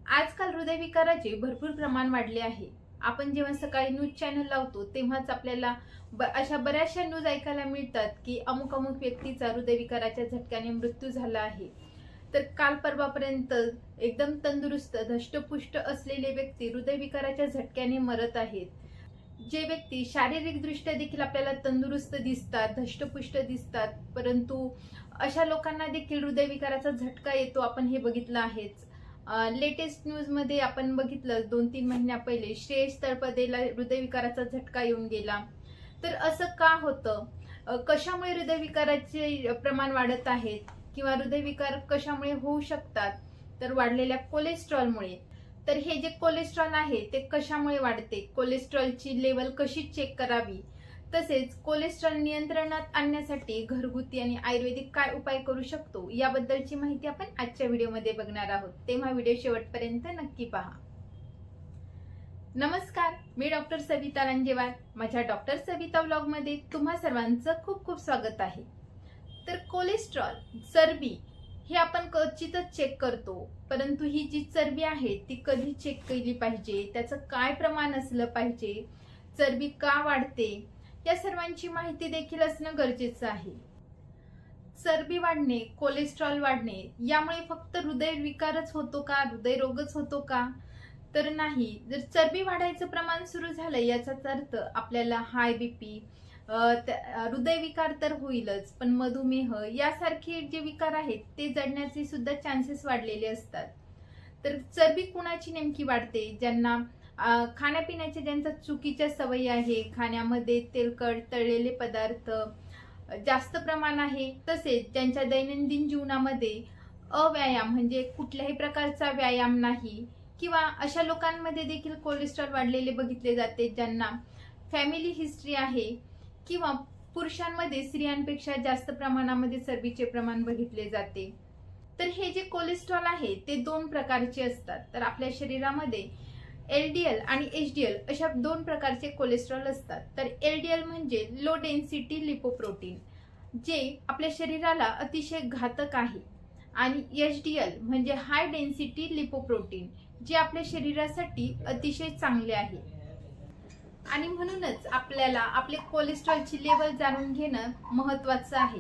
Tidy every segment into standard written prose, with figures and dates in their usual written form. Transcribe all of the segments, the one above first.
आजकाल हृदयविकाराचे भरपूर प्रमाण वाढले आहे. आपण जेव्हा सकाळी न्यूज चॅनल लावतो तेव्हाच आपल्याला अशा बऱ्याचशा न्यूज ऐकायला मिळतात की अमुक अमुक व्यक्तीचा हृदयविकाराच्या झटक्याने मृत्यू झाला आहे. तर काल परवापर्यंत एकदम तंदुरुस्त धष्टपुष्ट असलेले व्यक्ती हृदयविकाराच्या झटक्याने मरत आहेत. जे व्यक्ती शारीरिकदृष्ट्या देखील आपल्याला तंदुरुस्त दिसतात, धष्टपुष्ट दिसतात, परंतु अशा लोकांना देखील हृदयविकाराचा झटका येतो, आपण हे बघितलं आहेच. लेटेस्ट न्यूज मध्ये आपण बघितलं 2-3 महिन्या पहिले श्रेयस तळपदेला हृदयविकाराचा झटका येऊन गेला. तर असं का होतं? कशामुळे हृदयविकाराचे प्रमाण वाढत आहेत किंवा हृदयविकार कशामुळे होऊ शकतात? तर वाढलेल्या कोलेस्ट्रॉलमुळे. तर हे जे कोलेस्ट्रॉल आहे ते कशामुळे वाढते, कोलेस्ट्रॉलची लेवल कशी चेक करावी, तसेच कोलेस्ट्रॉल नियंत्रणात आणण्यासाठी घरगुती आणि आयुर्वेदिक काय उपाय करू शकतो याबद्दलची माहिती आपण आजच्या व्हिडिओमध्ये बघणार आहोत. तेव्हा व्हिडिओ शेवटपर्यंत नक्की पहा. नमस्कार, मी डॉक्टर सविता रांजेवार. माझ्या डॉक्टर सविता व्लॉग मध्ये तुम्हा सर्वांचं खूप खूप स्वागत आहे. तर कोलेस्ट्रॉल, चरबी हे आपण क्वचितच चेक करतो, परंतु ही जी चरबी आहे ती कधी चेक केली पाहिजे, त्याचं काय प्रमाण असलं पाहिजे, चरबी का वाढते, या सर्वांची माहिती देखील असणं गरजेचं आहे. चरबी वाढणे, कोलेस्ट्रॉल वाढणे यामुळे फक्त हृदयविकारच होतो का, हृदयरोगच होतो का? तर नाही. जर चरबी वाढायचं प्रमाण सुरू झालं याचाच अर्थ आपल्याला हाय बीपी, हृदयविकार तर होईलच, पण मधुमेह यासारखे जे विकार आहेत ते जडण्याचे सुद्धा चान्सेस वाढलेले असतात. तर चरबी कुणाची नेमकी वाढते? ज्यांना खाण्यापिण्याच्या ज्यांचा चुकीच्या सवयी आहे, खाण्यामध्ये तेलकट तळलेले पदार्थ जास्त प्रमाण आहे, तसेच ज्यांच्या दैनंदिन जीवनामध्ये अव्यायाम म्हणजे कुठल्याही प्रकारचा व्यायाम नाही, किंवा अशा लोकांमध्ये देखील कोलेस्ट्रॉल वाढलेले बघितले जाते ज्यांना फॅमिली हिस्ट्री आहे, किंवा पुरुषांमध्ये स्त्रियांपेक्षा जास्त प्रमाणामध्ये चरबीचे प्रमाण बघितले जाते. तर हे जे कोलेस्ट्रॉल आहे ते 2 प्रकारचे असतात. तर आपल्या शरीरामध्ये एलडीएल आणि एचडीएल अशा 2 प्रकारचे कोलेस्ट्रॉल असतात. तर एलडीएल म्हणजे लो डेन्सिटी लिपोप्रोटीन, जे आपल्या शरीराला अतिशय घातक आहे, आणि एचडीएल म्हणजे हाय डेन्सिटी लिपोप्रोटीन, जे आपल्या शरीरासाठी अतिशय चांगले आहे. आणि म्हणूनच आपल्याला आपले कोलेस्ट्रॉलची लेवल जाणून घेणं महत्त्वाचं आहे.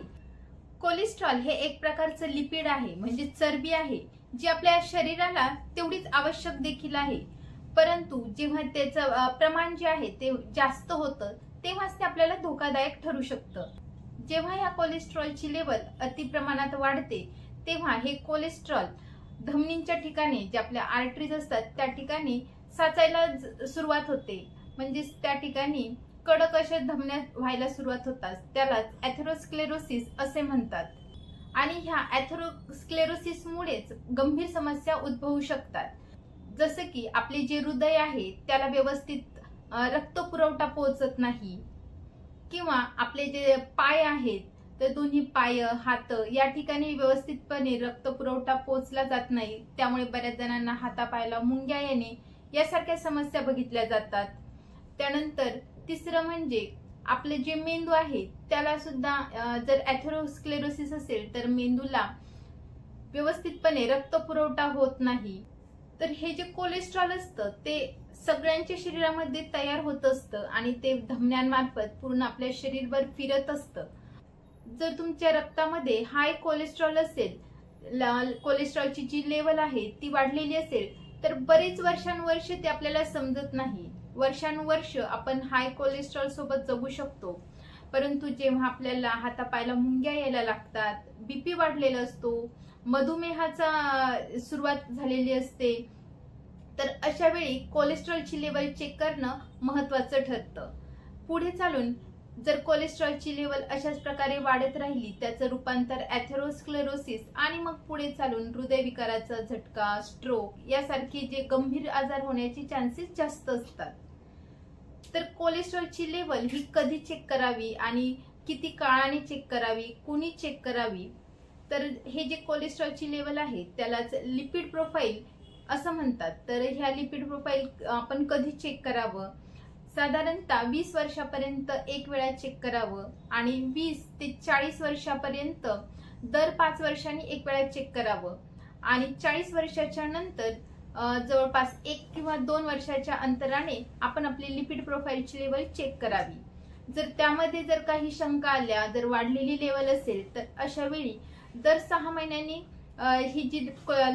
कोलेस्ट्रॉल हे एक प्रकारचं लिपिड आहे, म्हणजे चरबी आहे, जी आपल्या शरीराला तेवढीच आवश्यक देखील आहे. परंतु जेव्हा त्याचं प्रमाण जे आहे ते जास्त होतं तेव्हाच ते आपल्याला धोकादायक ठरू शकतं. जेव्हा या कोलेस्ट्रॉलची लेवल अति प्रमाणात वाढते तेव्हा हे कोलेस्ट्रॉल धमनींच्या ठिकाणी, जे आपल्या आर्टरीज असतात त्या ठिकाणी साचायला सुरुवात होते. म्हणजे त्या ठिकाणी कडक अशा धमन्या व्हायला सुरुवात होतात. त्यालाच एथेरोस्क्लेरोसिस असे म्हणतात. आणि ह्या एथेरोस्क्लेरोसिसमुळेच गंभीर समस्या उद्भवू शकतात. जसं की आपले जे हृदय आहे त्याला व्यवस्थित रक्तपुरवठा पोहोचत नाही, किंवा आपले जे पाय आहेत तर दोन्ही पाय, हात या ठिकाणी व्यवस्थितपणे रक्तपुरवठा पोहोचला जात नाही. त्यामुळे बऱ्याच जणांना हातापायाला मुंग्या येणे यासारख्या समस्या बघितल्या जातात. त्यानंतर तिसरं म्हणजे आपले जे मेंदू आहे त्याला सुद्धा जर एथेरोस्क्लेरोसिस असेल तर मेंदूला व्यवस्थितपणे रक्तपुरवठा होत नाही. तर हे जे कोलेस्ट्रॉल असतं ते सगळ्यांच्या शरीरामध्ये तयार होत असतं आणि ते धमन्यांमार्फत पूर्ण आपल्या शरीरभर फिरत असतं. जर तुमच्या रक्तामध्ये हाय कोलेस्ट्रॉल असेल, कोलेस्ट्रॉलची जी लेवल आहे ती वाढलेली असेल, तर बरेच वर्षानुवर्ष ते आपल्याला समजत नाही. वर्षानुवर्ष आपण हाय कोलेस्ट्रॉल सोबत जगू शकतो, परंतु जेव्हा आपल्याला हातापायाला मुंग्या यायला लागतात, बीपी वाढलेला असतो, मधुमेहाचा सुरुवात झालेली असते, तर अशा वेळी कोलेस्ट्रॉलची लेवल चेक करणं महत्वाचं ठरतं. पुढे चालून जर कोलेस्ट्रॉलची लेवल अशाच प्रकारे वाढत राहिली, त्याचं रूपांतर एथेरोस्क्लेरोसिस आणि मग पुढे चालून हृदयविकाराचा झटका, स्ट्रोक यासारखे जे गंभीर आजार होण्याचे चान्सेस जास्त असतात. तर कोलेस्ट्रॉलची लेवल ही कधी चेक करावी आणि किती काळाने चेक करावी, कुणी चेक करावी? तर हे जे कोलेस्ट्रॉलची लेवल आहे त्यालाच लिपिड प्रोफाईल असं म्हणतात. तर ह्या लिपिड प्रोफाईल आपण कधी चेक करावं? साधारणतः 20 वर्षापर्यंत एक वेळा चेक करावं, आणि 20 ते 40 वर्षापर्यंत दर 5 वर्षांनी एक वेळा चेक करावं, आणि 40 वर्षाच्या नंतर जवळपास 1 किंवा 2 वर्षाच्या अंतराने आपण आपली लिपिड प्रोफाईलची लेवल चेक करावी. जर त्यामध्ये जर काही शंका आल्या, जर वाढलेली लेवल असेल तर अशा वेळी दर 6 महिन्यांनी ही जी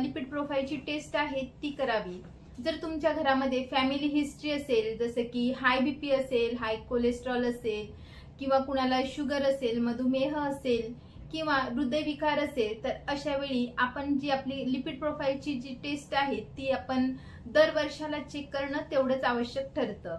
लिपिड प्रोफाईलची टेस्ट आहे ती करावी. जर तुमच्या घरामध्ये फॅमिली हिस्ट्री असेल, जसं की हाय बीपी असेल, हाय कोलेस्ट्रॉल असेल, किंवा कुणाला शुगर असेल, मधुमेह असेल किंवा हृदयविकार असेल, तर अशा वेळी आपण जी आपली लिपिड प्रोफाईलची जी टेस्ट आहे ती आपण दर वर्षाला चेक करणं तेवढंच आवश्यक ठरतं.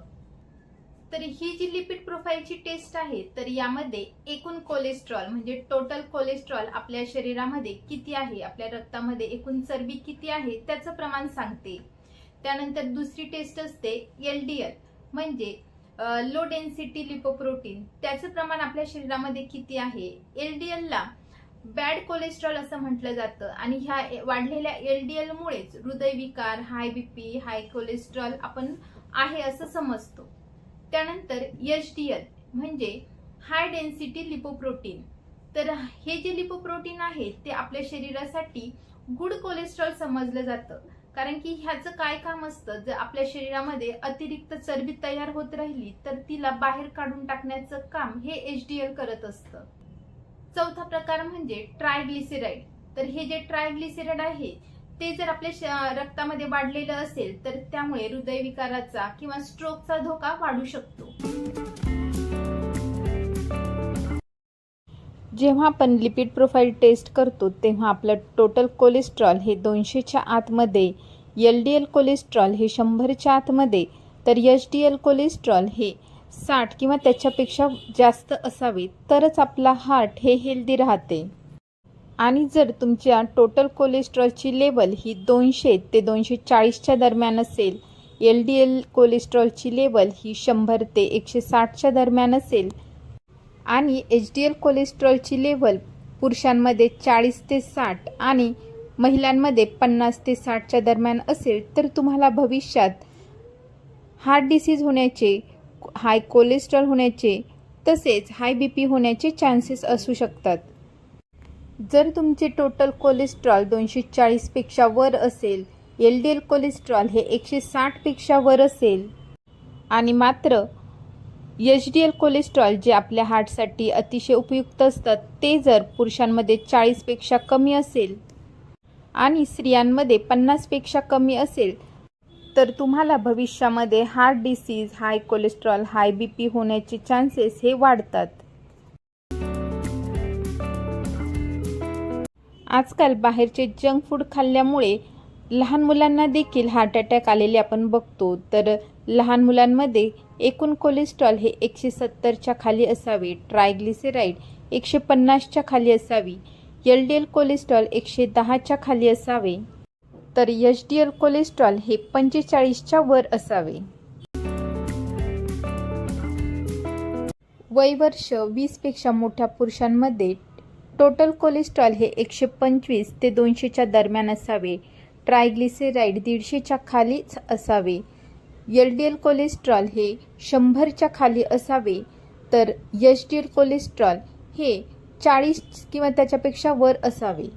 तर ही जी लिपिड प्रोफाईलची टेस्ट आहे तर यामध्ये एकूण कोलेस्ट्रॉल म्हणजे टोटल कोलेस्ट्रॉल आपल्या शरीरामध्ये किती आहे, आपल्या रक्तामध्ये एकूण चरबी किती आहे त्याचं प्रमाण सांगते. त्यानंतर दुसरी टेस्ट असते LDL म्हणजे लो डेन्सिटी लिपोप्रोटीन, त्याचं प्रमाण आपल्या शरीरामध्ये किती आहे. LDL ला बॅड कोलेस्ट्रॉल असं म्हटलं जातं आणि ह्या वाढलेल्या LDL मुळेच हृदयविकार, हाय बीपी, हाय कोलेस्ट्रॉल आपण आहे असं समजतो. त्यानंतर HDL म्हणजे हाय डेन्सिटी लिपोप्रोटीन, तर हे जे लिपोप्रोटीन आहे ते आपल्या शरीरासाठी गुड कोलेस्ट्रॉल समजलं जातं, कारण की ह्याचं काय काम असतं, जर आपल्या शरीरामध्ये अतिरिक्त चरबी तयार होत राहिली तर तिला बाहेर काढून टाकण्याचं काम हे HDL करत असतं. चौथा प्रकार म्हणजे ट्रायग्लिसराईड. तर हे जे ट्रायग्लिसराईड आहे ते जर आपल्या रक्तामध्ये वाढलेलं असेल तर त्यामुळे हृदयविकाराचा किंवा स्ट्रोकचा धोका वाढू शकतो. जेव्हा आपण लिपिड प्रोफाइल टेस्ट करतो तेव्हा आपलं टोटल कोलेस्ट्रॉल हे 200च्या आतमध्ये, LDL कोलेस्ट्रॉल हे 100च्या आतमध्ये, तर HDL कोलेस्ट्रॉल हे 60 किंवा त्याच्यापेक्षा जास्त असावे तरच आपला हार्ट हे हेल्दी राहते. आणि जर तुमच्या टोटल कोलेस्ट्रॉलची लेवल ही 200 ते 240च्या दरम्यान असेल, LDL कोलेस्ट्रॉलची लेवल ही 100 ते 160च्या दरम्यान असेल आणि HDL कोलेस्ट्रॉलची लेवल पुरुषांमध्ये 40 ते 60 आणि महिलांमध्ये 50 ते 60च्या दरम्यान असेल तर तुम्हाला भविष्यात हार्ट डिसीज होण्याचे, हाय कोलेस्ट्रॉल होण्याचे तसेच हाय बीपी होण्याचे चान्सेस असू शकतात. जर तुमचे टोटल कोलेस्ट्रॉल 240 पेक्षा वर असेल, LDL कोलेस्ट्रॉल हे 160 पेक्षा वर असेल आणि मात्र HDL कोलेस्ट्रॉल जे आपल्या हार्टसाठी अतिशय उपयुक्त असतात ते जर पुरुषांमध्ये 40 पेक्षा कमी असेल आणि स्त्रियांमध्ये 50 पेक्षा कमी असेल तर तुम्हाला भविष्यामध्ये हार्ट डिसीज, हाय कोलेस्ट्रॉल, हाय बीपी होण्याचे चान्सेस हे वाढतात. आजकाल बाहेरचे जंक फूड खाल्ल्यामुळे लहान मुलांना देखील हार्ट अटॅक आलेले आपण बघतो. तर लहान मुलांमध्ये एकूण कोलेस्ट्रॉल हे 170च्या खाली असावे, ट्रायग्लिसराईड 150च्या खाली असावी, LDL कोलेस्ट्रॉल 110च्या खाली असावे, तर HDL कोलेस्ट्रॉल हे 45च्या वर असावे. वय वर्ष 20 पेक्षा मोठ्या पुरुषांमध्ये टोटल कोलेस्ट्रॉल हे 125 ते 200च्या दरम्यान असावे, ट्रायग्लिसराईड 150च्या खालीच असावे, LDL कोलेस्ट्रॉल हे 100च्या खाली असावे, तर HDL कोलेस्ट्रॉल हे 40 किंवा त्याच्यापेक्षा वर असावे.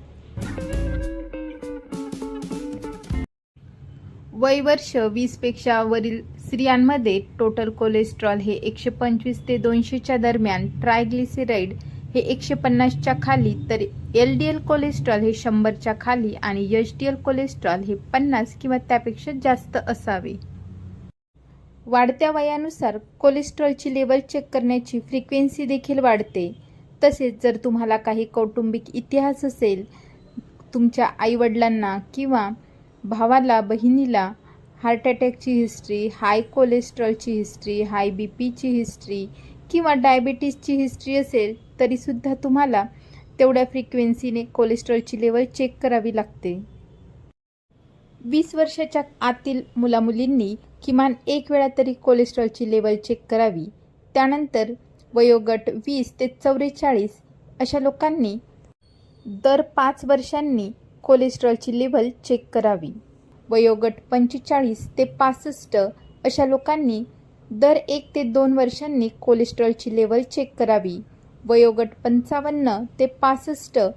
वय वर्ष 20 पेक्षा वरील स्त्रियांमध्ये टोटल कोलेस्ट्रॉल हे 125 ते 200च्या दरम्यान, ट्रायग्लिसराईड हे 150च्या खाली, तर LDL कोलेस्ट्रॉल हे 100च्या खाली आणि HDL कोलेस्ट्रॉल हे 50 किंवा त्यापेक्षा जास्त असावे. वाढत्या वयानुसार कोलेस्ट्रॉलची लेवल चेक करण्याची फ्रिक्वेन्सी देखील वाढते. तसेच जर तुम्हाला काही कौटुंबिक इतिहास असेल, तुमच्या आईवडिलांना किंवा भावाला, बहिणीला हार्ट अटॅकची हिस्ट्री, हाय कोलेस्ट्रॉलची हिस्ट्री, हाय बीपीची हिस्ट्री किंवा डायबिटीसची हिस्ट्री असेल तरीसुद्धा तुम्हाला तेवढ्या फ्रिक्वेन्सीने कोलेस्ट्रॉलची लेवल चेक करावी लागते. 20 वर्षाच्या आतील मुलामुलींनी किमान एक वेळा तरी कोलेस्ट्रॉलची लेवल चेक करावी. त्यानंतर वयोगट 20 ते 44 अशा लोकांनी दर 5 वर्षांनी कोलेस्ट्रॉलची लेवल चेक करावी. वयोगट 45 ते 65 अशा लोकांनी दर 1 ते 2 वर्षांनी कोलेस्ट्रॉलची लेवल चेक करावी. वयोगट 55 ते 65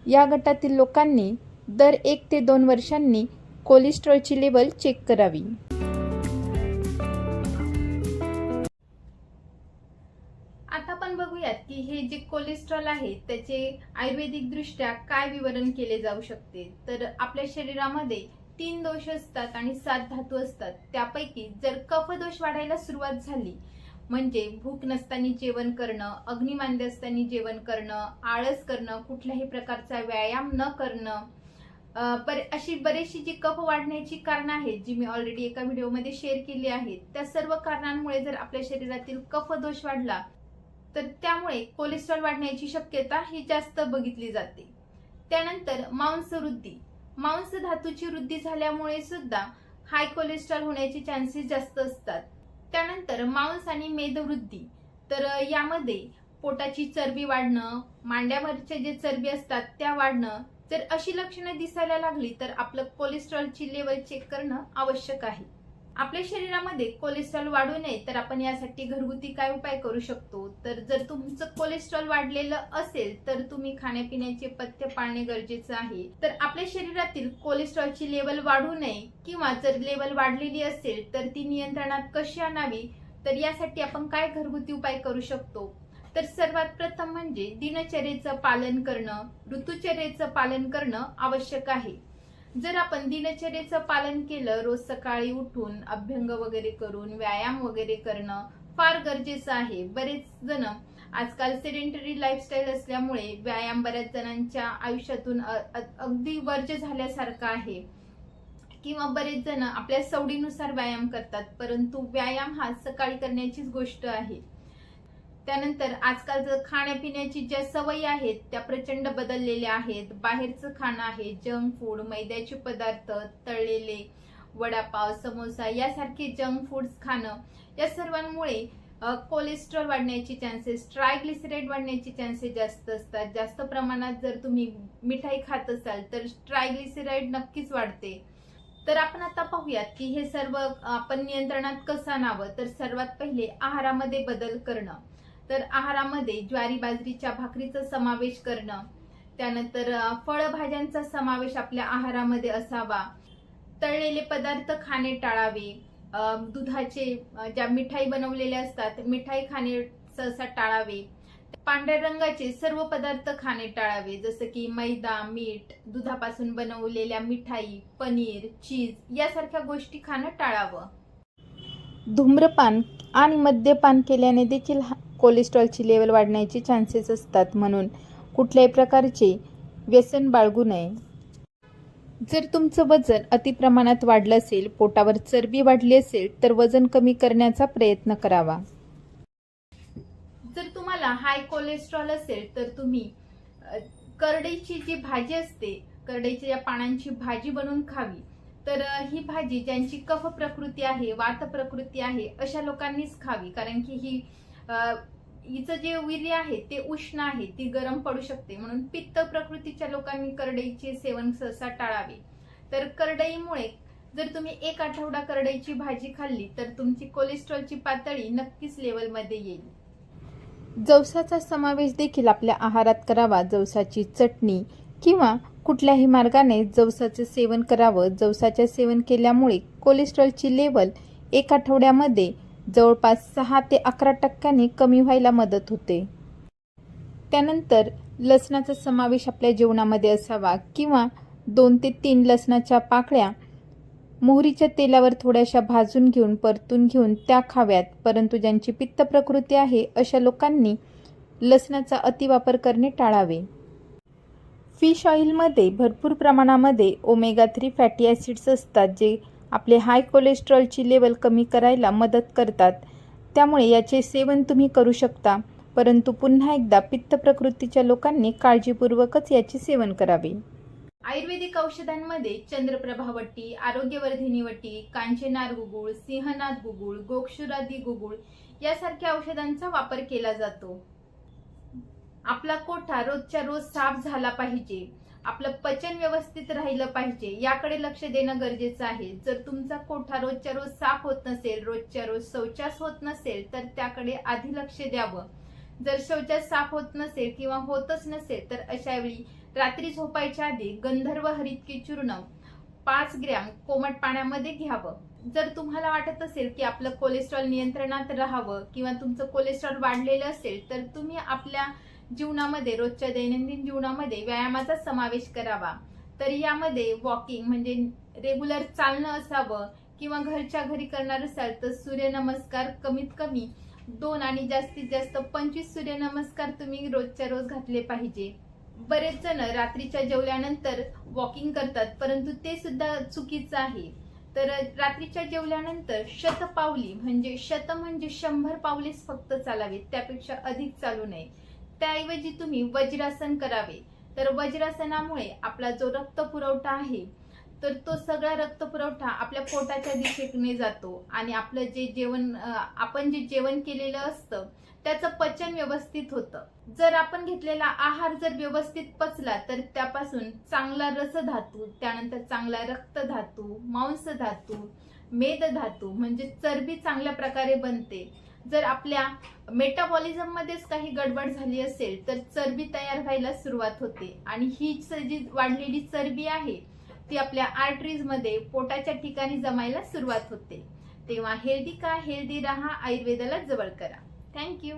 या गटातील लोकांनी दर 1 ते 2 वर्षांनी कोलेस्ट्रॉलची लेवल चेक करावी. आता आपण बघूयात की हे जे कोलेस्ट्रॉल आहे त्याचे आयुर्वेदिक दृष्ट्या काय विवरण केले जाऊ शकते. तर आपल्या शरीरामध्ये 3 दोष असतात आणि 7 धातू असतात. त्यापैकी जर कफदोष वाढायला सुरुवात झाली म्हणजे भूक नसताना जेवण करणं, अग्निमांद्य असताना जेवण करणं, आळस करणं, कुठल्याही प्रकारचा व्यायाम न करणं, अशी बरीचशी जी कफ वाढण्याची कारणं आहेत जी मी ऑलरेडी एका व्हिडिओमध्ये शेअर केली आहेत, त्या सर्व कारणांमुळे जर आपल्या शरीरातील कफदोष वाढला तर त्यामुळे कोलेस्ट्रॉल वाढण्याची शक्यता ही जास्त बघितली जाते. त्यानंतर मांसवृद्धी, मांस धातूची वृद्धी झाल्यामुळे सुद्धा हाय कोलेस्ट्रॉल होण्याचे चान्सेस जास्त असतात. त्यानंतर मांस आणि मेदवृद्धी, तर यामध्ये पोटाची चरबी वाढणं, मांड्यावरचे जे चरबी असतात त्या वाढणं, जर अशी लक्षणं दिसायला लागली तर आपलं कोलेस्ट्रॉलची लेवल चेक करणं आवश्यक आहे. आपल्या शरीरामध्ये कोलेस्ट्रॉल वाढू नये तर आपण यासाठी घरगुती काय उपाय करू शकतो. तर जर तुमचं कोलेस्ट्रॉल वाढलेलं असेल तर तुम्ही खाण्यापिण्याचे पथ्य पाळणे गरजेचं आहे. तर आपल्या शरीरातील कोलेस्ट्रॉलची लेवल वाढू नये किंवा जर लेवल वाढलेली असेल तर ती नियंत्रणात कशी आणावी, तर यासाठी आपण काय घरगुती उपाय करू शकतो. तर सर्वात प्रथम म्हणजे दिनचर्येचं पालन करणं, ऋतुचर्येचं पालन करणं आवश्यक आहे. जर आपण दिनचर्येचं पालन केलं, रोज सकाळी उठून अभ्यंग वगैरे करून व्यायाम वगैरे करणं फार गरजेचं आहे. बरेच जण आजकाल सेडेंटरी लाईफस्टाईल असल्यामुळे व्यायाम बऱ्याच जणांच्या आयुष्यातून अगदी वर्ज्य झाल्यासारखं आहे किंवा बरेच जण आपल्या सवडीनुसार व्यायाम करतात, परंतु व्यायाम हा सकाळी करण्याचीच गोष्ट आहे. त्यानंतर आजकाल जर खाण्यापिण्याची ज्या सवयी आहेत त्या प्रचंड बदललेल्या आहेत. बाहेरचं खाणं आहे, जंक फूड, मैद्याचे पदार्थ, तळलेले वडापाव, समोसा यासारखे जंक फूड्स खाणं, या सर्वांमुळे कोलेस्ट्रॉल वाढण्याची चान्सेस, ट्रायग्लिसराईड वाढण्याची चान्सेस जास्त असतात. जास्त प्रमाणात जर तुम्ही मिठाई खात असाल तर ट्रायग्लिसराईड नक्कीच वाढते. तर आपण आता पाहूयात की हे सर्व आपण नियंत्रणात कसं आणावं. तर सर्वात पहिले आहारामध्ये बदल करणं. तर आहारामध्ये ज्वारी बाजरीच्या भाकरीचा समावेश करणं, त्यानंतर फळभाज्यांचा समावेश आपल्या आहारामध्ये असावा. तळलेले पदार्थ खाणे टाळावे. दुधाचे ज्या मिठाई बनवलेल्या असतात मिठाई खाणे सहसा टाळावे. पांढऱ्या रंगाचे सर्व पदार्थ खाणे टाळावे, जसं की मैदा, मीठ, दुधापासून बनवलेल्या मिठाई, पनीर, चीज यासारख्या गोष्टी खाणं टाळावं. धूम्रपान आणि मद्यपान केल्याने देखील कोलेस्ट्रॉलची लेवल वाढण्याचे चान्सेस असतात, म्हणून कुठल्याही प्रकारचे व्यसन बाळगू नये. जर तुमचं वजन अतिप्रमाणात वाढलं असेल, पोटावर चरबी वाढली असेल तर वजन कमी करण्याचा प्रयत्न करावा. जर तुम्हाला हाय कोलेस्ट्रॉल असेल तर तुम्ही करडईची जी भाजी असते, करडईच्या या पानांची भाजी बनवून खावी. तर ही भाजी ज्यांची कफ प्रकृती आहे, वात प्रकृती आहे अशा लोकांनीच खावी, कारण की हिचं जे वीर्य आहे ते उष्ण आहे, ती गरम पडू शकते, म्हणून पित्त प्रकृतीच्या लोकांनी करडईचे सेवन सहसा टाळावे. तर करडईमुळे जर तुम्ही 1 आठवडा करडईची भाजी खाल्ली तर तुमची कोलेस्ट्रॉलची पातळी नक्कीच लेवलमध्ये येईल. जवसाचा समावेश देखील आपल्या आहारात करावा. जवसाची चटणी किंवा कुठल्याही मार्गाने जवसाचे सेवन करावं. जवसाचे सेवन केल्यामुळे कोलेस्ट्रॉलची लेवल 1 आठवड्यामध्ये जवळपास 6 ते 11% कमी व्हायला मदत होते. त्यानंतर लसणाचा समावेश आपल्या जेवणामध्ये असावा किंवा 2 ते 3 लसणाच्या पाकळ्या मोहरीच्या तेलावर थोड्याशा भाजून घेऊन परतून घेऊन त्या खाव्यात. परंतु ज्यांची पित्त प्रकृती आहे अशा लोकांनी लसणाचा अतिवापर करणे टाळावे. फिश ऑइलमध्ये भरपूर प्रमाणामध्ये ओमेगा 3 फॅटी ॲसिड्स असतात, जे आपले हाय कोलेस्ट्रॉलची लेवल कमी करायला मदत करतात. त्यामुळे याचे सेवन तुम्ही करू शकता, परंतु पुन्हा एकदा पित्त प्रकृतीच्या लोकांनी काळजीपूर्वकच याचे सेवन करावे. आयुर्वेदिक औषधांमध्ये चंद्रप्रभा वटी, आरोग्यवर्धिनी वटी, कांचनार गुगुळ, सिंहनाथ गुगुळ, गोक्षुरादी गुगुळ यासारख्या औषधांचा वापर केला जातो. आपला कोठा रोजच्या रोज साफ झाला पाहिजे, आपलं पचन व्यवस्थित राहिलं पाहिजे, याकडे लक्ष देणं गरजेचं आहे. जर तुमचा कोठा रोजच्या रोज साफ होत नसेल, रोजच्या रोज शौचास होत नसेल तर त्याकडे आधी लक्ष द्यावं. जर शौचास साफ होत नसेल किंवा होतच नसेल तर अशा वेळी रात्री झोपायच्या आधी गंधर्व हरितकी चूर्ण 5 ग्रॅम कोमट पाण्यामध्ये घ्यावं. जर तुम्हाला वाटत असेल की आपलं कोलेस्ट्रॉल नियंत्रणात राहावं किंवा तुमचं कोलेस्ट्रॉल वाढलेलं असेल तर तुम्ही आपल्या जीवनामध्ये रोजच्या दैनंदिन जीवनामध्ये व्यायामाचा समावेश करावा. तर यामध्ये वॉकिंग म्हणजे रेग्युलर चालणं असावं किंवा घरच्या घरी करणार असाल तर सूर्यनमस्कार कमीत कमी 2 आणि जास्तीत जास्त 25 सूर्यनमस्कार तुम्ही रोजच्या रोज घातले पाहिजे. बरेच जण रात्रीच्या जेवल्यानंतर वॉकिंग करतात परंतु ते सुद्धा चुकीचं आहे. तर रात्रीच्या जेवल्यानंतर शतपावली म्हणजे 100 पावलेच फक्त चालावे, त्यापेक्षा अधिक चालू नये. त्याऐवजी तुम्ही वज्रासन करावे. तर वज्रासनामुळे आपला जो रक्त पुरवठा आहे तर तो सगळा रक्त पुरवठा आपल्या पोटाच्या दिशेने जातो आणि आपलं जे जेवण आपण जे जेवण केलेलं असतं त्याचं पचन व्यवस्थित होतं. जर आपण घेतलेला आहार जर व्यवस्थित पचला तर त्यापासून चांगला रसधातू, त्यानंतर चांगला रक्तधातू, मांसधातू, मेदधातू म्हणजे चरबी चांगल्या प्रकारे बनते. जर आपल्या मेटाबॉलिझम मध्येच काही गडबड झाली असेल तर चरबी तयार व्हायला सुरुवात होते आणि ही जी वाढलेली चरबी आहे ती आपल्या आर्टरीज मध्ये पोटाच्या ठिकाणी जमायला सुरुवात होते. तेव्हा हेल्दी का हेल्दी राहा, आयुर्वेदाला जवळ करा. थँक्यू.